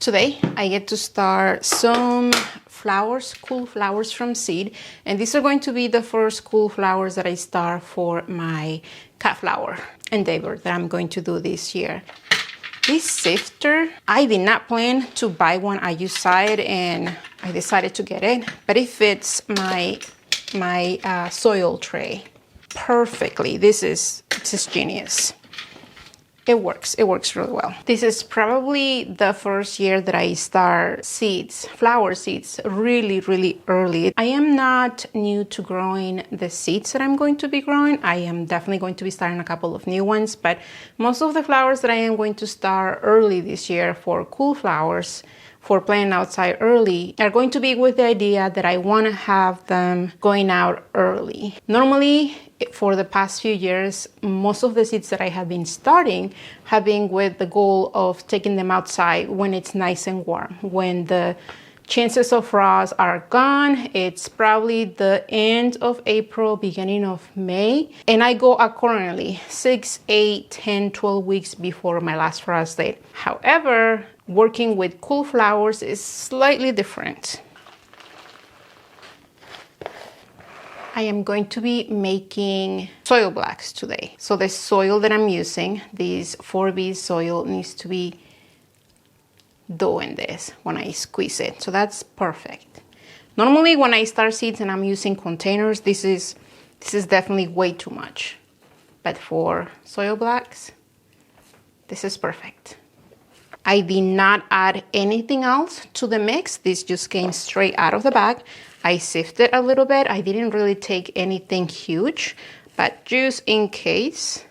Today I get to start some flowers, cool flowers from seed, and these are going to be the first cool flowers that I start for my cat flower endeavor that I'm going to do this year. This sifter, I did not plan to buy one. I just saw it and I decided to get it, but it fits my soil tray perfectly. This is genius. It works really well. This is probably the first year that I start seeds, flower seeds, really early. I am not new to growing the seeds that I'm going to be growing. I am definitely going to be starting a couple of new ones, but most of the flowers that I am going to start early this year for cool flowers, for planting outside early, are going to be with the idea that I want to have them going out early. Normally, for the past few years, most of the seeds that I have been starting have been with the goal of taking them outside when it's nice and warm, when the chances of frost are gone. It's probably the end of April, beginning of May, and I go accordingly 6, 8, 10, 12 weeks before my last frost date. However, working with cool flowers is slightly different. I am going to be making soil blocks today. So the soil that I'm using, this 4B soil, needs to be doing this when I squeeze it. So that's perfect. Normally when I start seeds and I'm using containers, this is definitely way too much. But for soil blocks, this is perfect. I did not add anything else to the mix. This just came straight out of the bag. I sifted a little bit. I didn't really take anything huge, but just in case.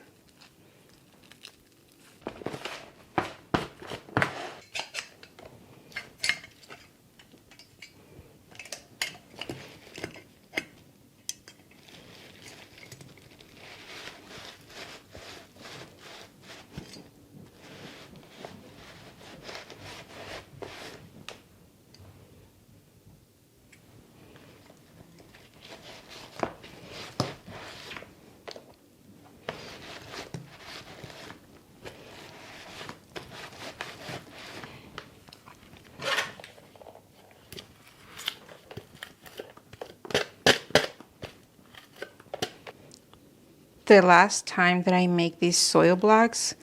The last time that I make these soil blocks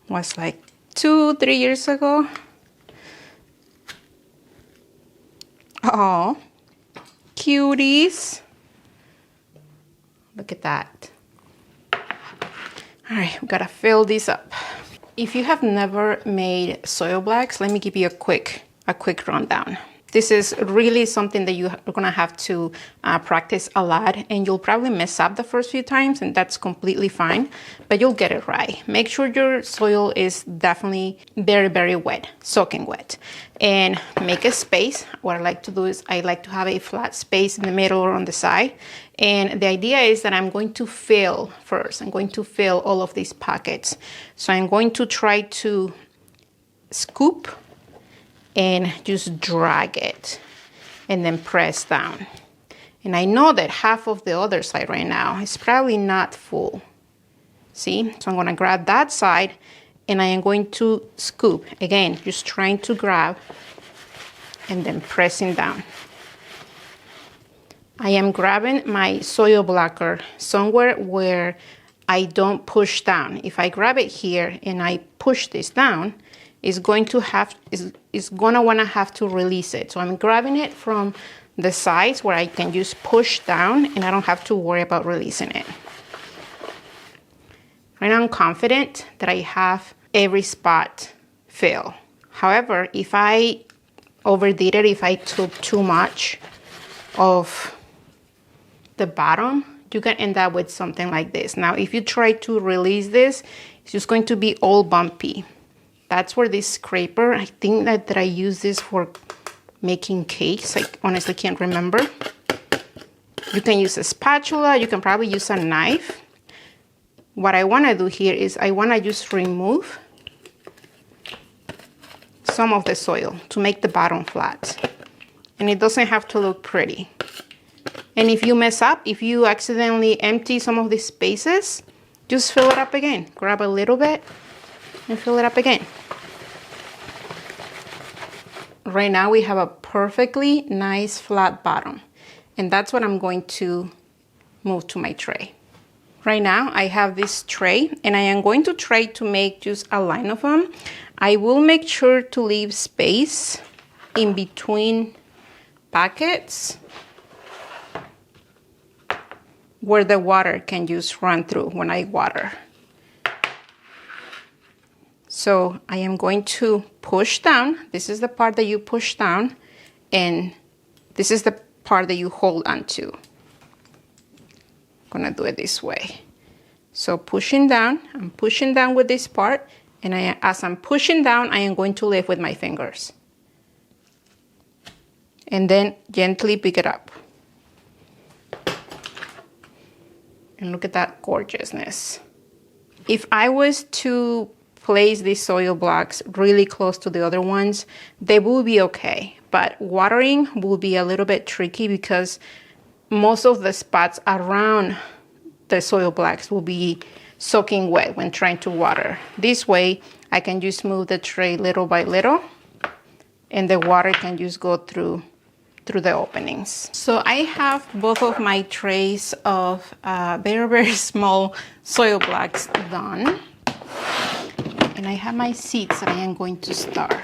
was like 2-3 years ago. Oh, cuties. Look at that. All right, we gotta fill this up. If you have never made soil blocks, let me give you a quick rundown. This is really something that you're gonna have to practice a lot, and you'll probably mess up the first few times, and that's completely fine, but you'll get it right. Make sure your soil is definitely very wet, soaking wet, and make a space. What I like to do is I like to have a flat space in the middle or on the side, and the idea is that I'm going to fill first. I'm going to fill all of these pockets. So I'm going to try to scoop and just drag it and then press down. And I know that half of the other side right now is probably not full. See? So I'm gonna grab that side and I am going to scoop. Again, just trying to grab and then pressing down. I am grabbing my soil blocker somewhere where I don't push down. If I grab it here and I push this down, is gonna wanna have to release it. So I'm grabbing it from the sides where I can just push down and I don't have to worry about releasing it. Right now I'm confident that I have every spot filled. However, if I overdid it, if I took too much of the bottom, you can end up with something like this. Now, if you try to release this, it's just going to be all bumpy. That's where this scraper, I think that I use this for making cakes. I honestly can't remember. You can use a spatula, you can probably use a knife. What I wanna do here is I wanna just remove some of the soil to make the bottom flat. And it doesn't have to look pretty. And if you mess up, if you accidentally empty some of these spaces, just fill it up again. Grab a little bit and fill it up again. right now we have a perfectly nice flat bottom. And that's what I'm going to move to my tray. Right now I have this tray and I am going to try to make just a line of them. I will make sure to leave space in between packets where the water can just run through when I water. So I am going to push down. This is the part that you push down, and this is the part that you hold onto. I'm gonna do it this way. So pushing down, I'm pushing down with this part, and as I'm pushing down, I am going to lift with my fingers. And then gently pick it up. And look at that gorgeousness. If I was to place these soil blocks really close to the other ones, they will be okay. But watering will be a little bit tricky because most of the spots around the soil blocks will be soaking wet when trying to water. This way, I can just move the tray little by little, and the water can just go through the openings. So I have both of my trays of very, very small soil blocks done. And I have my seeds that I am going to start.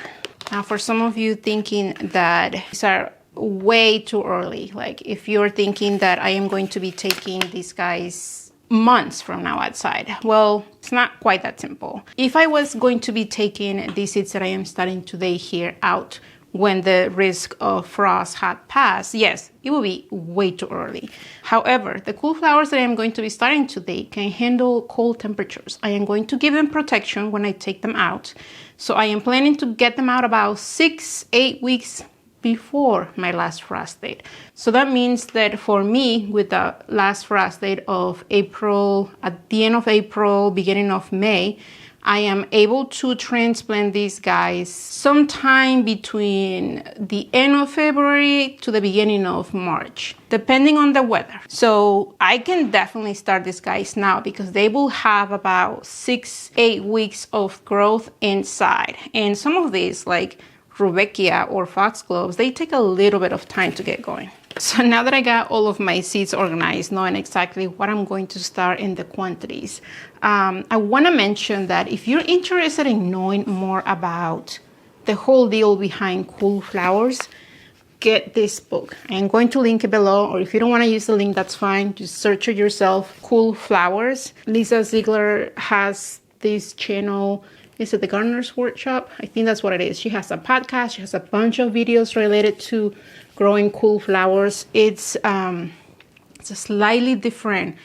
Now for some of you thinking that these are way too early, like if you're thinking that I am going to be taking these guys months from now outside, well, it's not quite that simple. If I was going to be taking these seeds that I am starting today here out when the risk of frost had passed, yes, it will be way too early. However, the cool flowers that I am going to be starting today can handle cold temperatures. I am going to give them protection when I take them out. So I am planning to get them out about 6-8 weeks before my last frost date. So that means that for me, with the last frost date of April, at the end of April, beginning of May, I am able to transplant these guys sometime between the end of February to the beginning of March, depending on the weather. So I can definitely start these guys now because they will have about 6-8 weeks of growth inside. And some of these, like Rudbeckia or foxgloves, they take a little bit of time to get going. So now that I got all of my seeds organized, knowing exactly what I'm going to start in the quantities, I want to mention that if you're interested in knowing more about the whole deal behind cool flowers, get this book. I'm going to link it below, or if you don't want to use the link, that's fine. Just search it yourself, Cool Flowers. Lisa Ziegler has this channel. Is it the Gardener's Workshop? I think that's what it is. She has a podcast. She has a bunch of videos related to growing cool flowers. It's a slightly different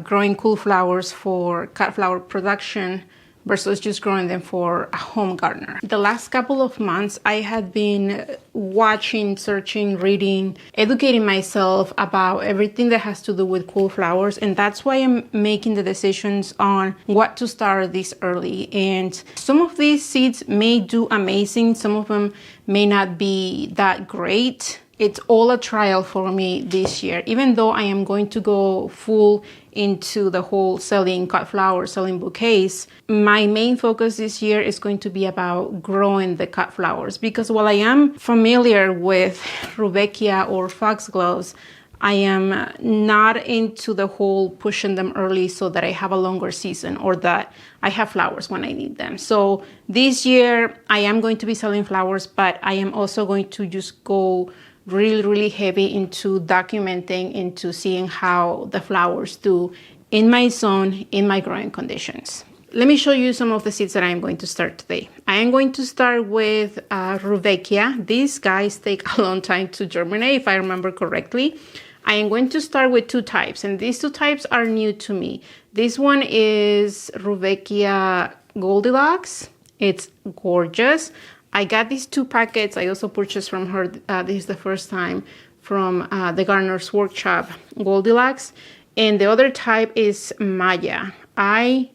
growing cool flowers for cut flower production versus just growing them for a home gardener. The last couple of months, I had been watching, searching, reading, educating myself about everything that has to do with cool flowers. And that's why I'm making the decisions on what to start this early. And some of these seeds may do amazing. Some of them may not be that great. It's all a trial for me this year. Even though I am going to go full into the whole selling cut flowers, selling bouquets, my main focus this year is going to be about growing the cut flowers. Because while I am familiar with Rudbeckia or foxgloves, I am not into the whole pushing them early so that I have a longer season or that I have flowers when I need them. So this year I am going to be selling flowers, but I am also going to just go really heavy into documenting, into seeing how the flowers do in my zone, in my growing conditions. Let me show you some of the seeds that I'm going to start today. I am going to start with Rudbeckia. These guys take a long time to germinate, if I remember correctly. I am going to start with two types, and these two types are new to me. This one is Rudbeckia Goldilocks. It's gorgeous. I got these 2 packets. I also purchased from her, this is the first time, from the Gardener's Workshop, Goldilocks. And the other type is Maya. I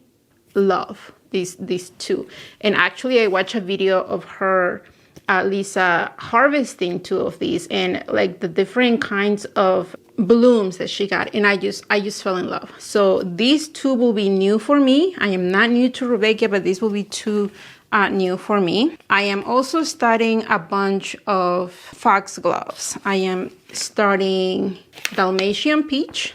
love these 2. And actually, I watched a video of her, Lisa, harvesting 2 of these and like the different kinds of blooms that she got. And I just fell in love. So these 2 will be new for me. I am not new to Rudbeckia, but these will be 2 new for me. I am also starting a bunch of foxgloves. I am starting Dalmatian peach,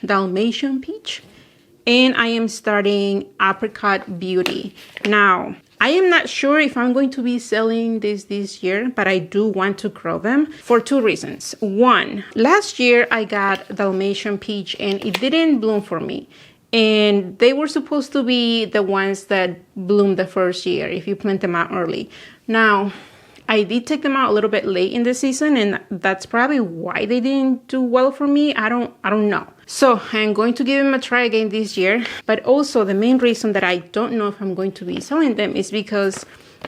and I am starting apricot beauty. Now, I am not sure if I'm going to be selling this year, but I do want to grow them for two reasons. One, last year I got Dalmatian peach and it didn't bloom for me. And they were supposed to be the ones that bloom the first year if you plant them out early. Now, I did take them out a little bit late in the season, and that's probably why they didn't do well for me. I don't know. So I'm going to give them a try again this year. But also the main reason that I don't know if I'm going to be selling them is because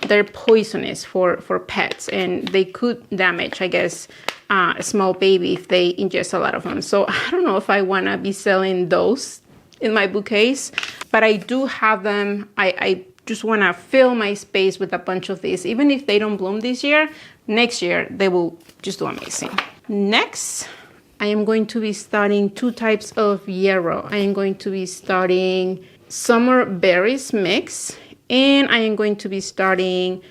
they're poisonous for pets, and they could damage, I guess, a small baby if they ingest a lot of them. So I don't know if I want to be selling those in my bouquets, but I do have them. I just want to fill my space with a bunch of these. Even if they don't bloom this year, next year they will just do amazing. Next, I am going to be starting two types of yarrow. I am going to be starting summer berries mix, and I am going to be starting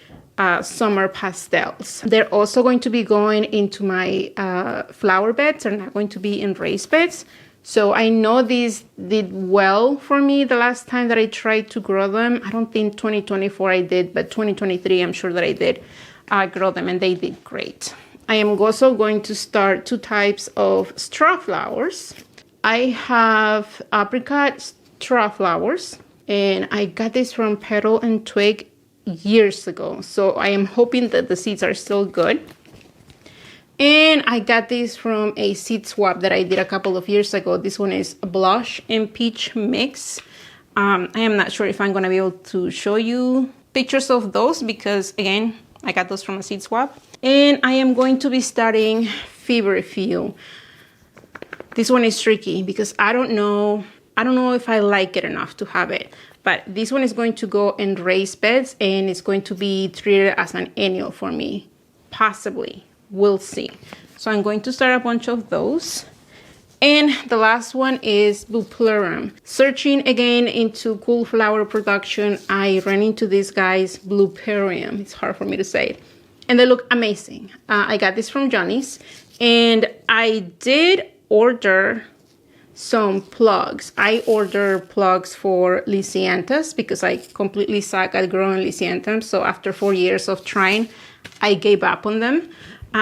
summer pastels. They're also going to be going into my flower beds. They're not going to be in raised beds. So I know these did well for me the last time that I tried to grow them. I don't think 2024 I did, but 2023 I'm sure that I did grow them, and they did great. I am also going to start two types of straw flowers. I have apricot straw flowers, and I got this from Petal and Twig years ago. So I am hoping that the seeds are still good. And I got this from a seed swap that I did a couple of years ago. This one is blush and peach mix. I am not sure if I'm going to be able to show you pictures of those because, again, I got those from a seed swap. And I am going to be starting feverfew. This one is tricky because I don't know if I like it enough to have it. But this one is going to go in raised beds, and it's going to be treated as an annual for me. Possibly. We'll see. So I'm going to start a bunch of those. And the last one is Buplurum. Searching again into cool flower production, I ran into these guys, Buplurum. It's hard for me to say it. And they look amazing. I got this from Johnny's. And I did order some plugs. I ordered plugs for Lysianthus because I completely suck at growing Lysianthus. So after 4 years of trying, I gave up on them.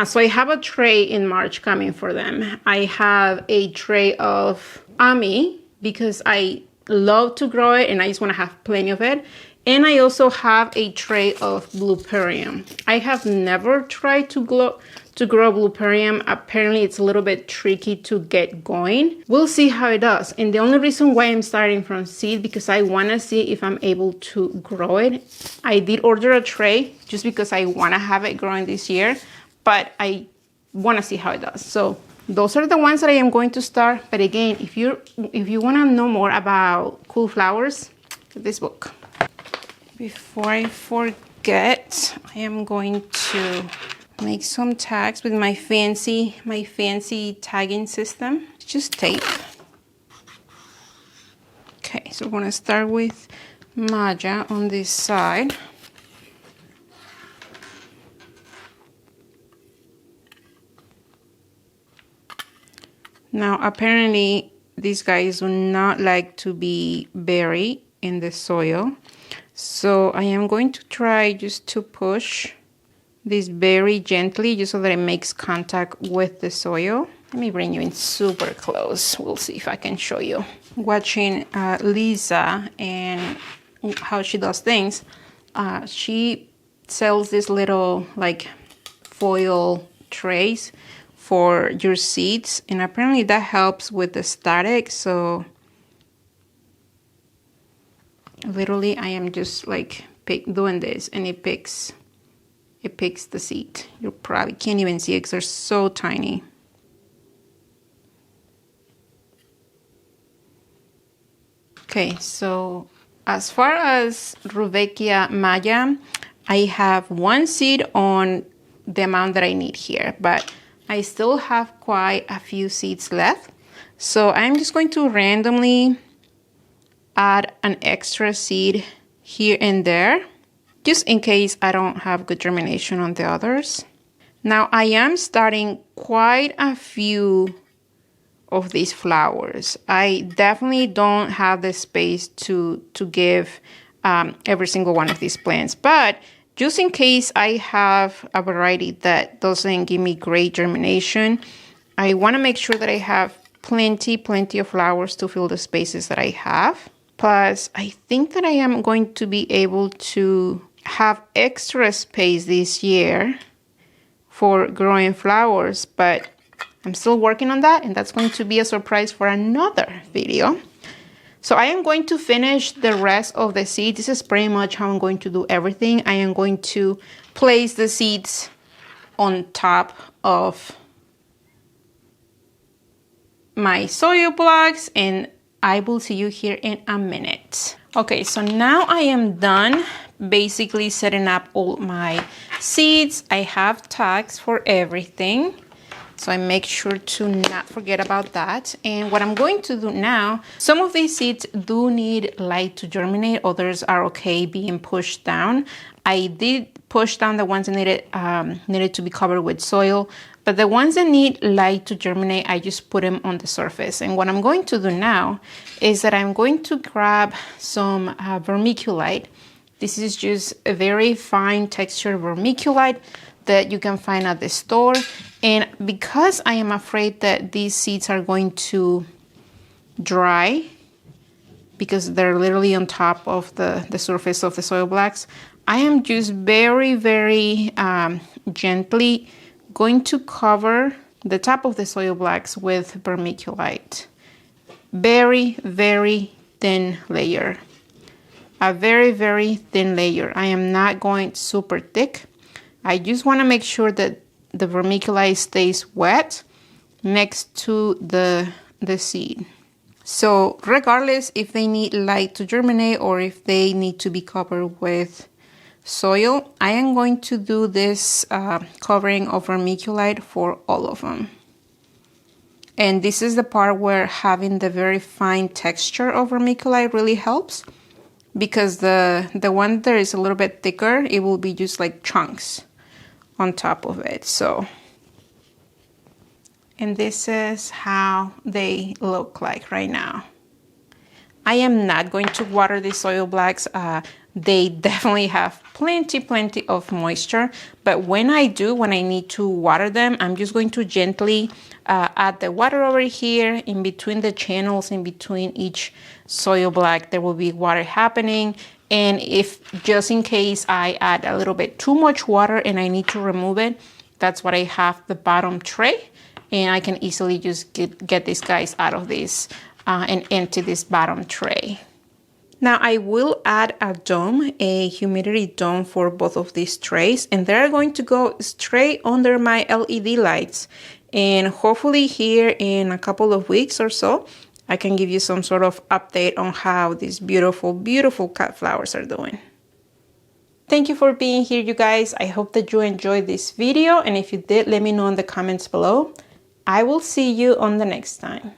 So I have a tray in March coming for them. I have a tray of Ami because I love to grow it and I just want to have plenty of it. And I also have a tray of Buplurum. I have never tried to grow Buplurum. Apparently it's a little bit tricky to get going. We'll see how it does. And the only reason why I'm starting from seed because I want to see if I'm able to grow it. I did order a tray just because I want to have it growing this year. But I want to see how it does. So those are the ones that I am going to start. But again, if you want to know more about cool flowers, get this book. Before I forget, I am going to make some tags with my fancy tagging system. It's just tape. Okay, so we're going to start with Maya on this side. Now, apparently, these guys do not like to be buried in the soil. So I am going to try just to push this very gently, just so that it makes contact with the soil. Let me bring you in super close. We'll see if I can show you. Watching Lisa and how she does things, she sells this little like foil trays for your seeds, and apparently that helps with the static. So literally I am just like doing this, and it picks the seed. You probably can't even see it because they're so tiny. Okay, so as far as Rudbeckia Maya, I have one seed on the amount that I need here, but I still have quite a few seeds left. So I'm just going to randomly add an extra seed here and there. just in case I don't have good germination on the others. Now I am starting quite a few of these flowers. I definitely don't have the space to give every single one of these plants, but just in case I have a variety that doesn't give me great germination, I want to make sure that I have plenty of flowers to fill the spaces that I have. Plus, I think that I am going to be able to have extra space this year for growing flowers, but I'm still working on that, and that's going to be a surprise for another video. So I am going to finish the rest of the seeds. This is pretty much how I'm going to do everything. I am going to place the seeds on top of my soil blocks, and I will see you here in a minute. Okay, so now I am done basically setting up all my seeds. I have tags for everything, so I make sure to not forget about that. And what I'm going to do now, some of these seeds do need light to germinate, others are okay being pushed down. I did push down the ones that needed to be covered with soil, but the ones that need light to germinate, I just put them on the surface. And what I'm going to do now is that I'm going to grab some vermiculite. This is just a very fine texture vermiculite that you can find at the store. And because I am afraid that these seeds are going to dry, because they're literally on top of the surface of the soil blocks, I am just very gently going to cover the top of the soil blocks with vermiculite. Very thin layer. A very thin layer. I am not going super thick. I just want to make sure that the vermiculite stays wet next to the seed. So regardless if they need light to germinate or if they need to be covered with soil, I am going to do this covering of vermiculite for all of them. And this is the part where having the very fine texture of vermiculite really helps, because the one that is a little bit thicker, it will be just like chunks on top of it. So, and this is how they look like right now. I am not going to water the soil blocks. They definitely have plenty of moisture, but when I need to water them, I'm just going to gently add the water over here in between the channels, in between each soil block. There will be water happening, and if just in case I add a little bit too much water and I need to remove it, that's what I have the bottom tray, and I can easily just get these guys out of this and empty this bottom tray. Now I will add a dome, a humidity dome for both of these trays, and they're going to go straight under my LED lights. And hopefully here in a couple of weeks or so, I can give you some sort of update on how these beautiful cut flowers are doing. Thank you for being here, you guys. I hope that you enjoyed this video, and if you did, let me know in the comments below. I will see you on the next time.